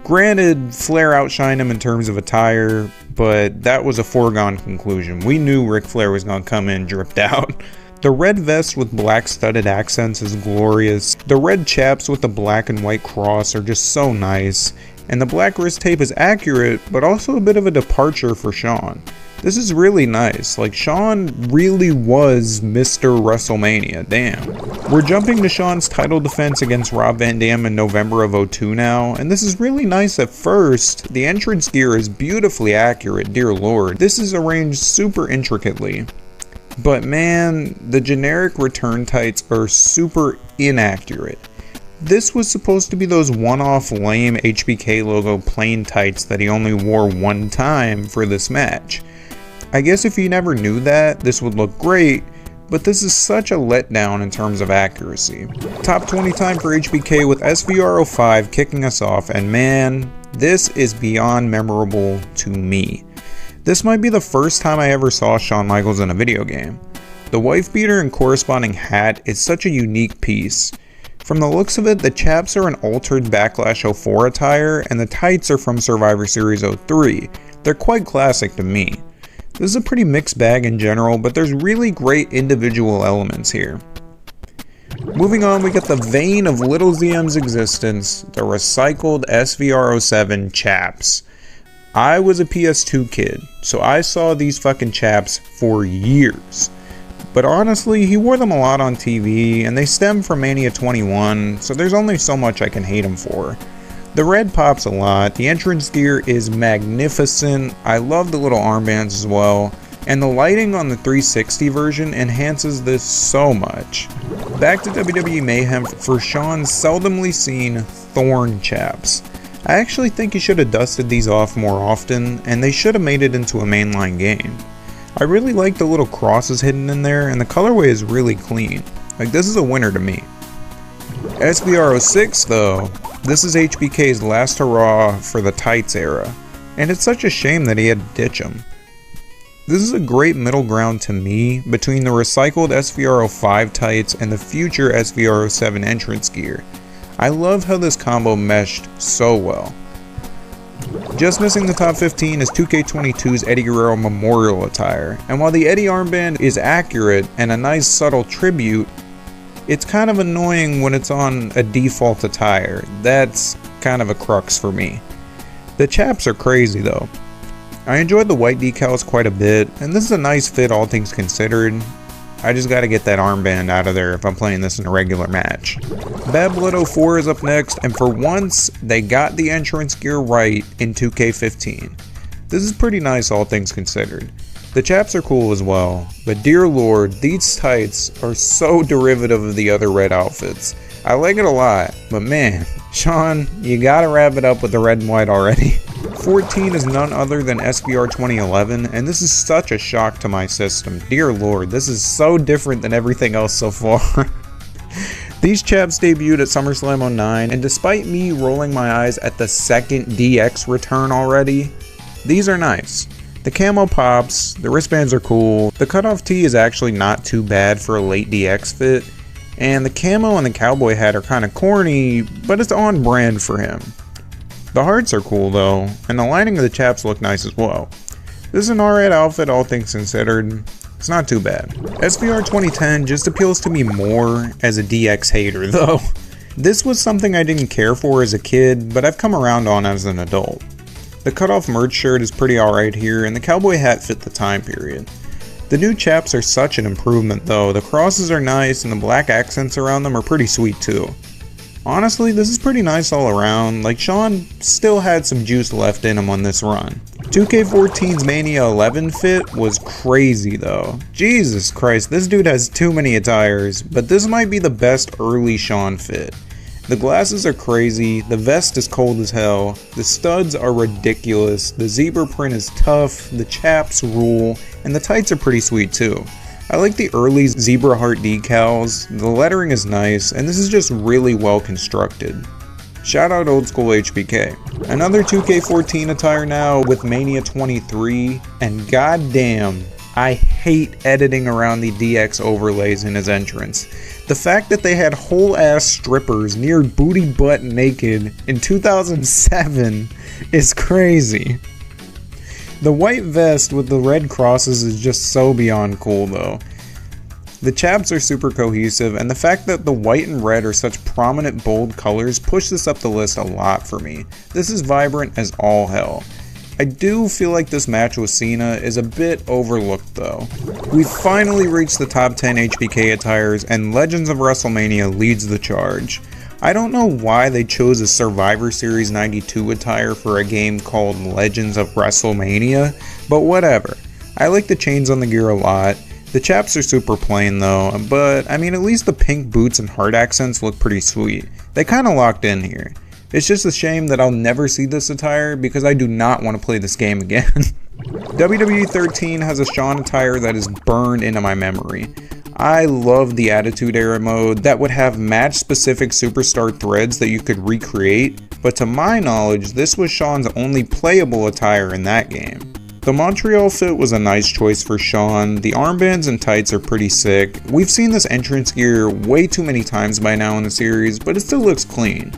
Granted, Flair outshined him in terms of attire, but that was a foregone conclusion. We knew Ric Flair was going to come in dripped out. The red vest with black studded accents is glorious. The red chaps with the black and white cross are just so nice. And the black wrist tape is accurate, but also a bit of a departure for Shawn. This is really nice. Like, Shawn really was Mr. WrestleMania, damn. We're jumping to Shawn's title defense against Rob Van Dam in November of '02 now, and this is really nice at first. The entrance gear is beautifully accurate, dear lord. This is arranged super intricately. But man, the generic return tights are super inaccurate. This was supposed to be those one-off lame HBK logo plain tights that he only wore one time for this match. I guess if you never knew that, this would look great, but this is such a letdown in terms of accuracy. Top 20 time for HBK with SVR05 kicking us off, and man, this is beyond memorable to me. This might be the first time I ever saw Shawn Michaels in a video game. The wife beater and corresponding hat is such a unique piece. From the looks of it, the chaps are an altered Backlash 04 attire, and the tights are from Survivor Series 03. They're quite classic to me. This is a pretty mixed bag in general, but there's really great individual elements here. Moving on, we get the vein of Little ZM's existence, the recycled SVR07 chaps. I was a PS2 kid, so I saw these fucking chaps for years. But honestly, he wore them a lot on TV, and they stem from Mania 21, so there's only so much I can hate him for. The red pops a lot, the entrance gear is magnificent, I love the little armbands as well, and the lighting on the 360 version enhances this so much. Back to WWE Mayhem for Shawn's seldomly seen Thorn chaps. I actually think he should have dusted these off more often, and they should have made it into a mainline game. I really like the little crosses hidden in there, and the colorway is really clean. Like, this is a winner to me. SVR06 though, this is HBK's last hurrah for the tights era, and it's such a shame that he had to ditch them. This is a great middle ground to me between the recycled SVR05 tights and the future SVR07 entrance gear. I love how this combo meshed so well. Just missing the top 15 is 2K22's Eddie Guerrero Memorial attire, and while the Eddie armband is accurate and a nice subtle tribute, it's kind of annoying when it's on a default attire. That's kind of a crux for me. The chaps are crazy though. I enjoyed the white decals quite a bit, and this is a nice fit all things considered. I just gotta get that armband out of there if I'm playing this in a regular match. Bad Blood 04 is up next, and for once, they got the entrance gear right in 2K15. This is pretty nice all things considered. The chaps are cool as well, but dear lord, these tights are so derivative of the other red outfits. I like it a lot, but man, Shawn, you gotta wrap it up with the red and white already. 14 is none other than SBR 2011, and this is such a shock to my system. Dear lord, this is so different than everything else so far. These chaps debuted at SummerSlam 09, and despite me rolling my eyes at the second DX return already, these are nice. The camo pops, the wristbands are cool, the cutoff tee is actually not too bad for a late DX fit, and the camo and the cowboy hat are kind of corny, but it's on brand for him. The hearts are cool though, and the lining of the chaps look nice as well. This is an alright outfit all things considered. It's not too bad. SVR 2010 just appeals to me more as a DX hater though. This was something I didn't care for as a kid, but I've come around on as an adult. The cutoff merge shirt is pretty alright here, and the cowboy hat fit the time period. The new chaps are such an improvement though. The crosses are nice, and the black accents around them are pretty sweet too. Honestly, this is pretty nice all around. Like, Shawn still had some juice left in him on this run. 2K14's Mania 11 fit was crazy though. Jesus Christ, this dude has too many attires, but this might be the best early Shawn fit. The glasses are crazy, the vest is cold as hell, the studs are ridiculous, the zebra print is tough, the chaps rule, and the tights are pretty sweet too. I like the early zebra heart decals, the lettering is nice, and this is just really well constructed. Shout out old school HBK. Another 2K14 attire now with Mania 23, and goddamn, I hate editing around the DX overlays in his entrance. The fact that they had whole ass strippers near booty butt naked in 2007 is crazy. The white vest with the red crosses is just so beyond cool though. The chaps are super cohesive, and the fact that the white and red are such prominent bold colors push this up the list a lot for me. This is vibrant as all hell. I do feel like this match with Chyna is a bit overlooked though. We've finally reached the top 10 HBK attires, and Legends of WrestleMania leads the charge. I don't know why they chose a Survivor Series 92 attire for a game called Legends of WrestleMania, but whatever. I like the chains on the gear a lot. The chaps are super plain though, but I mean at least the pink boots and heart accents look pretty sweet. They kinda locked in here. It's just a shame that I'll never see this attire because I do not want to play this game again. WWE 13 has a Shawn attire that is burned into my memory. I love the Attitude Era mode that would have match specific superstar threads that you could recreate, but to my knowledge this was Shawn's only playable attire in that game. The Montreal fit was a nice choice for Shawn. The armbands and tights are pretty sick. We've seen this entrance gear way too many times by now in the series, but it still looks clean.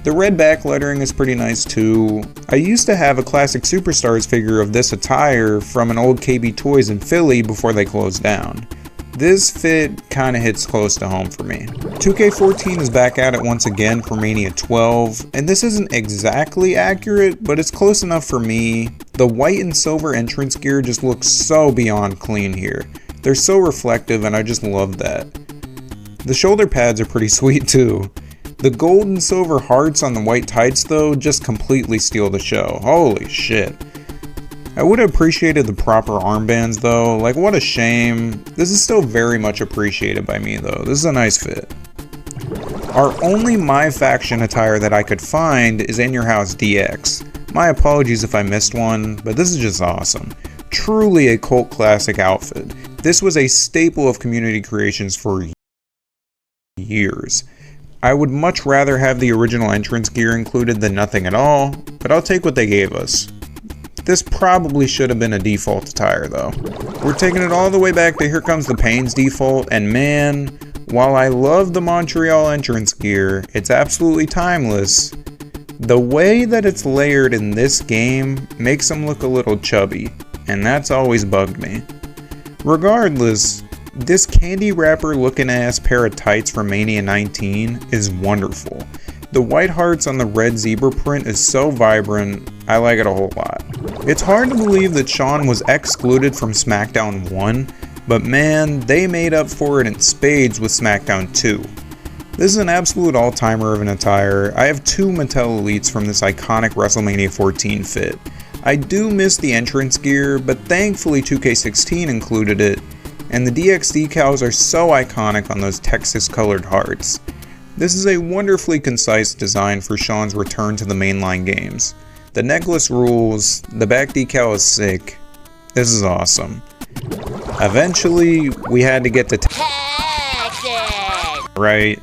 The red back lettering is pretty nice too. I used to have a classic Superstars figure of this attire from an old KB Toys in Philly before they closed down. This fit kinda hits close to home for me. 2K14 is back at it once again for Mania 12, and this isn't exactly accurate, but it's close enough for me. The white and silver entrance gear just looks so beyond clean here. They're so reflective and I just love that. The shoulder pads are pretty sweet too. The gold and silver hearts on the white tights though just completely steal the show. Holy shit. I would have appreciated the proper armbands though, like what a shame. This is still very much appreciated by me though, this is a nice fit. Our only My Faction attire that I could find is In Your House DX. My apologies if I missed one, but this is just awesome. Truly a cult classic outfit. This was a staple of community creations for years. I would much rather have the original entrance gear included than nothing at all, but I'll take what they gave us. This probably should have been a default attire though. We're taking it all the way back to Here Comes the Pain's default, and man, while I love the Montreal entrance gear, it's absolutely timeless. The way that it's layered in this game makes him look a little chubby, and that's always bugged me. Regardless, this candy wrapper looking ass pair of tights from Mania 19 is wonderful. The white hearts on the red zebra print is so vibrant, I like it a whole lot. It's hard to believe that Shawn was excluded from SmackDown 1, but man, they made up for it in spades with SmackDown 2. This is an absolute all-timer of an attire. I have two Mattel Elites from this iconic WrestleMania 14 fit. I do miss the entrance gear, but thankfully 2K16 included it, and the DX decals are so iconic on those Texas colored hearts. This is a wonderfully concise design for Shawn's return to the mainline games. The necklace rules, the back decal is sick. This is awesome. Eventually, we had to get to right?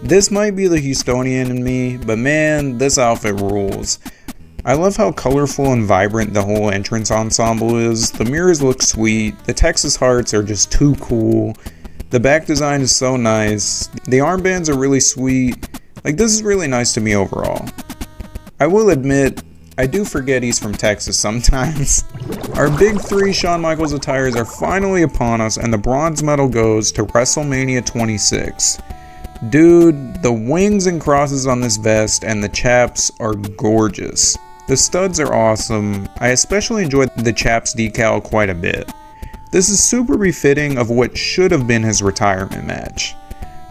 This might be the Houstonian in me, but man, this outfit rules. I love how colorful and vibrant the whole entrance ensemble is. The mirrors look sweet, the Texas hearts are just too cool. The back design is so nice. The armbands are really sweet. Like, this is really nice to me overall. I will admit, I do forget he's from Texas sometimes. Our big three Shawn Michaels attires are finally upon us, and the bronze medal goes to WrestleMania 26. Dude, the wings and crosses on this vest and the chaps are gorgeous. The studs are awesome. I especially enjoyed the chaps decal quite a bit. This is super befitting of what should have been his retirement match.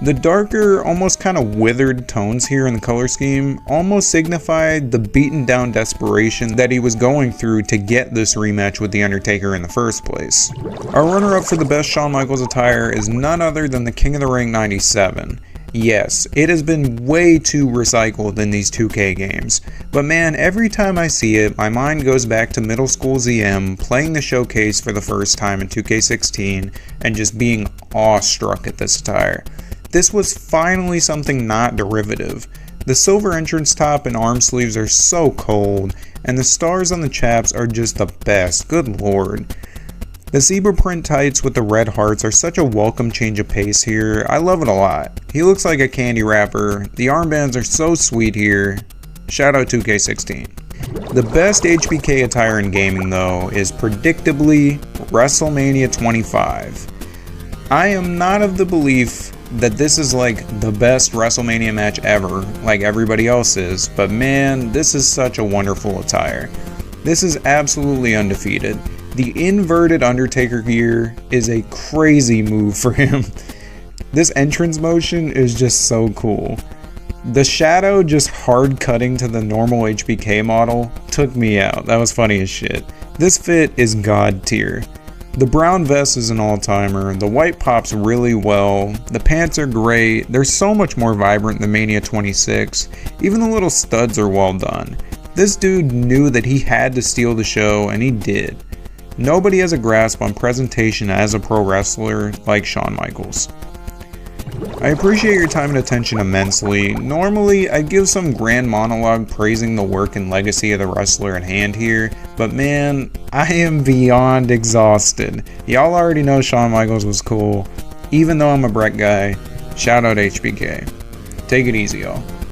The darker, almost kind of withered tones here in the color scheme almost signified the beaten down desperation that he was going through to get this rematch with The Undertaker in the first place. Our runner-up for the best Shawn Michaels attire is none other than the King of the Ring 97. Yes, it has been way too recycled in these 2K games, but man, every time I see it, my mind goes back to middle school ZM playing the showcase for the first time in 2K16 and just being awestruck at this attire. This was finally something not derivative. The silver entrance top and arm sleeves are so cold, and the stars on the chaps are just the best, good lord. The zebra print tights with the red hearts are such a welcome change of pace here. I love it a lot. He looks like a candy wrapper. The armbands are so sweet here. Shout out 2K16. The best HBK attire in gaming though is predictably WrestleMania 25. I am not of the belief that this is like the best WrestleMania match ever, like everybody else is, but man, this is such a wonderful attire. This is absolutely undefeated. The inverted Undertaker gear is a crazy move for him. This entrance motion is just so cool. The shadow just hard cutting to the normal HBK model took me out. That was funny as shit. This fit is god tier. The brown vest is an all-timer, the white pops really well, the pants are great, they're so much more vibrant than Mania 26, even the little studs are well done. This dude knew that he had to steal the show, and he did. Nobody has a grasp on presentation as a pro wrestler like Shawn Michaels. I appreciate your time and attention immensely. Normally, I give some grand monologue praising the work and legacy of the wrestler at hand here, but man, I am beyond exhausted. Y'all already know Shawn Michaels was cool. Even though I'm a Brett guy, shout out HBK. Take it easy, y'all.